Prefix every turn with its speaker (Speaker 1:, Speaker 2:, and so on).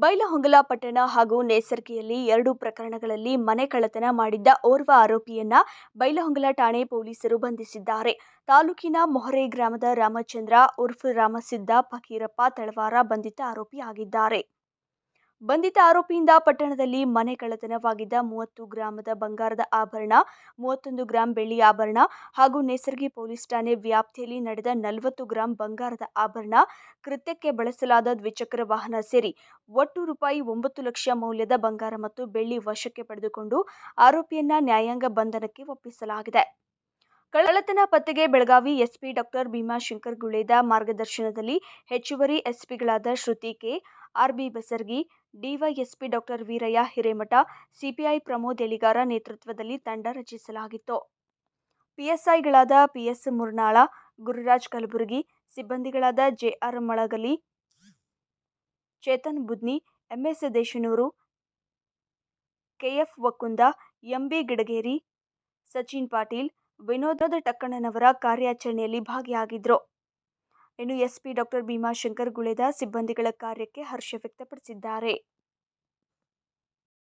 Speaker 1: ಬೈಲಹೊಂಗಲ ಪಟ್ಟಣ ಹಾಗೂ ನೇಸರ್ಗಿಯಲ್ಲಿ 2 ಪ್ರಕರಣಗಳಲ್ಲಿ ಮನೆ ಕಳ್ಳತನ ಮಾಡಿದ್ದ ಓರ್ವ ಆರೋಪಿಯನ್ನ ಬೈಲಹೊಂಗಲ ಠಾಣೆ ಪೊಲೀಸರು ಬಂಧಿಸಿದ್ದಾರೆ. ತಾಲೂಕಿನ ಮೊಹರೆ ಗ್ರಾಮದ ರಾಮಚಂದ್ರ ಉರ್ಫ್ ರಾಮಸಿದ್ದ ಫಕೀರಪ್ಪ ತಳವಾರ ಬಂಧಿತ ಆರೋಪಿಯಾಗಿದ್ದಾರೆ. ಬಂಧಿತ ಆರೋಪಿಯಿಂದ ಪಟ್ಟಣದಲ್ಲಿ ಮನೆ ಕಳ್ಳತನವಾಗಿದ್ದ 30 ಗ್ರಾಮದ ಬಂಗಾರದ ಆಭರಣ, 31 ಗ್ರಾಂ ಬೆಳ್ಳಿ ಆಭರಣ ಹಾಗೂ ನೇಸರ್ಗಿ ಪೊಲೀಸ್ ಠಾಣೆ ವ್ಯಾಪ್ತಿಯಲ್ಲಿ ನಡೆದ 40 ಗ್ರಾಂ ಬಂಗಾರದ ಆಭರಣ, ಕೃತ್ಯಕ್ಕೆ ಬಳಸಲಾದ ದ್ವಿಚಕ್ರ ವಾಹನ ಸೇರಿ ಒಟ್ಟು ರೂಪಾಯಿ 9 ಲಕ್ಷ ಮೌಲ್ಯದ ಬಂಗಾರ ಮತ್ತು ಬೆಳ್ಳಿ ವಶಕ್ಕೆ ಪಡೆದುಕೊಂಡು ಆರೋಪಿಯನ್ನ ನ್ಯಾಯಾಂಗ ಬಂಧನಕ್ಕೆ ಒಪ್ಪಿಸಲಾಗಿದೆ. ಕಳ್ಳತನ ಪತ್ತೆಗೆ ಬೆಳಗಾವಿ ಎಸ್ಪಿ ಡಾಕ್ಟರ್ ಭೀಮಾಶಂಕರ್ ಗುಳೇದ ಮಾರ್ಗದರ್ಶನದಲ್ಲಿ ಹೆಚ್ಚುವರಿ ಎಸ್ಪಿಗಳಾದ Shruti K, RB Basargi, DYSP doctor Veeraiah Hiremath, CPI Pramod Eligar ನೇತೃತ್ವದಲ್ಲಿ ತಂಡ ರಚಿಸಲಾಗಿತ್ತು. ಪಿಎಸ್ಐಗಳಾದ ಪಿಎಸ್ ಮುರ್ನಾಳ, ಗುರುರಾಜ್ ಕಲಬುರ್ಗಿ, ಸಿಬ್ಬಂದಿಗಳಾದ JR Malagali, Chetan Budni, MS Deshnur, KF Wakkund, MB Gidageri, Sachin Patil, Vinod Takkannavar ಕಾರ್ಯಾಚರಣೆಯಲ್ಲಿ ಭಾಗಿಯಾಗಿದ್ದರು. ಇನ್ನು ಎಸ್ಪಿ ಡಾಕ್ಟರ್ ಭೀಮಾಶಂಕರ್ ಗುಳೇದ ಸಿಬ್ಬಂದಿಗಳ ಕಾರ್ಯಕ್ಕೆ ಹರ್ಷ ವ್ಯಕ್ತಪಡಿಸಿದ್ದಾರೆ.